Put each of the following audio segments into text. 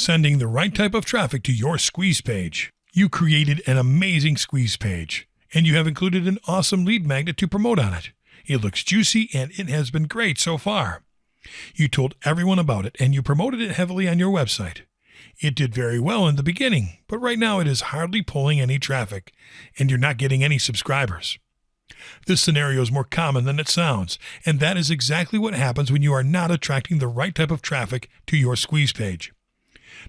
Sending the right type of traffic to your squeeze page. You created an amazing squeeze page, and you have included an awesome lead magnet to promote on it. It looks juicy, and it has been great so far. You told everyone about it, and you promoted it heavily on your website. It did very well in the beginning, but right now it is hardly pulling any traffic, and you're not getting any subscribers. This scenario is more common than it sounds, and that is exactly what happens when you are not attracting the right type of traffic to your squeeze page.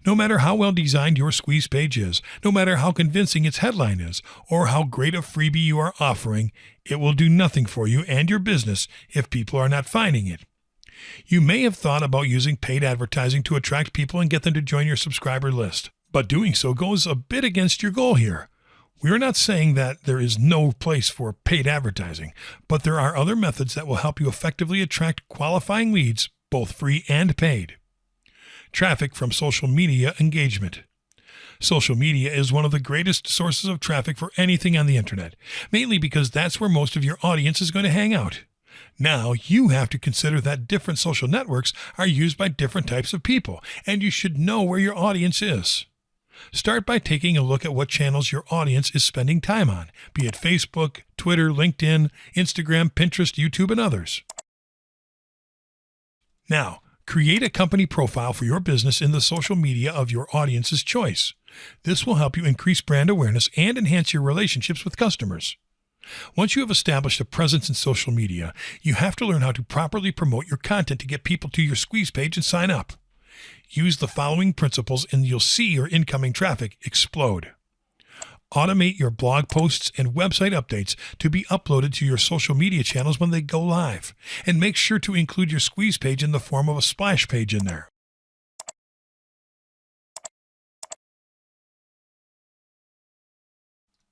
No matter how well designed your squeeze page is, no matter how convincing its headline is, or how great a freebie you are offering, it will do nothing for you and your business if people are not finding it. You may have thought about using paid advertising to attract people and get them to join your subscriber list, but doing so goes a bit against your goal here. We are not saying that there is no place for paid advertising, but there are other methods that will help you effectively attract qualifying leads, both free and paid. Traffic from social media engagement. Social media is one of the greatest sources of traffic for anything on the internet, mainly because that's where most of your audience is going to hang out. Now, you have to consider that different social networks are used by different types of people, and you should know where your audience is. Start by taking a look at what channels your audience is spending time on, be it Facebook, Twitter, LinkedIn, Instagram, Pinterest, YouTube, and others. Now, create a company profile for your business in the social media of your audience's choice. This will help you increase brand awareness and enhance your relationships with customers. Once you have established a presence in social media, you have to learn how to properly promote your content to get people to your squeeze page and sign up. Use the following principles and you'll see your incoming traffic explode. Automate your blog posts and website updates to be uploaded to your social media channels when they go live, and make sure to include your squeeze page in the form of a splash page in there.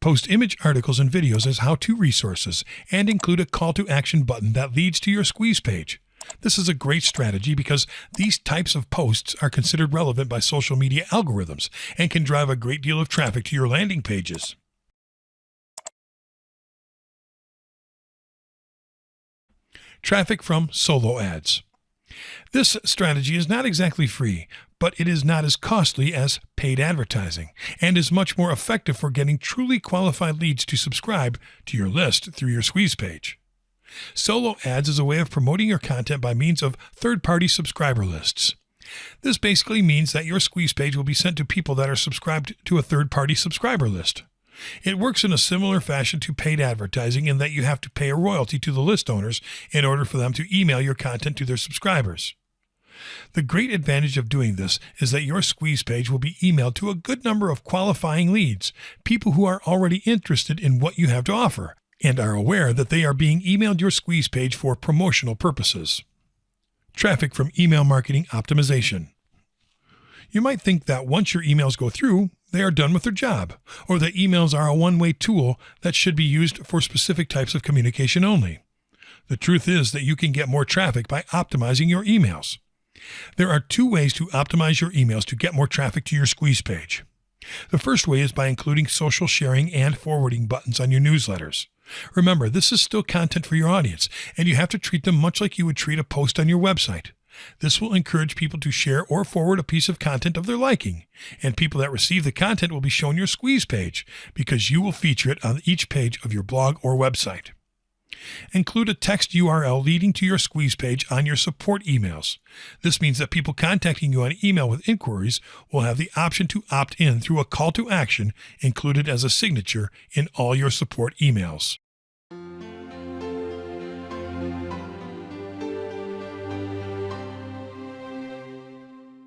Post image articles and videos as how-to resources and include a call to action button that leads to your squeeze page. This is a great strategy because these types of posts are considered relevant by social media algorithms and can drive a great deal of traffic to your landing pages. Traffic from solo ads. This strategy is not exactly free, but it is not as costly as paid advertising and is much more effective for getting truly qualified leads to subscribe to your list through your squeeze page. Solo ads is a way of promoting your content by means of third-party subscriber lists. This basically means that your squeeze page will be sent to people that are subscribed to a third-party subscriber list. It works in a similar fashion to paid advertising in that you have to pay a royalty to the list owners in order for them to email your content to their subscribers. The great advantage of doing this is that your squeeze page will be emailed to a good number of qualifying leads, people who are already interested in what you have to offer, and are aware that they are being emailed your squeeze page for promotional purposes. Traffic from email marketing optimization. You might think that once your emails go through, they are done with their job, or that emails are a one-way tool that should be used for specific types of communication only. The truth is that you can get more traffic by optimizing your emails. There are two ways to optimize your emails to get more traffic to your squeeze page. The first way is by including social sharing and forwarding buttons on your newsletters. Remember, this is still content for your audience, and you have to treat them much like you would treat a post on your website. This will encourage people to share or forward a piece of content of their liking, and people that receive the content will be shown your squeeze page because you will feature it on each page of your blog or website. Include a text URL leading to your squeeze page on your support emails. This means that people contacting you on email with inquiries will have the option to opt in through a call to action included as a signature in all your support emails.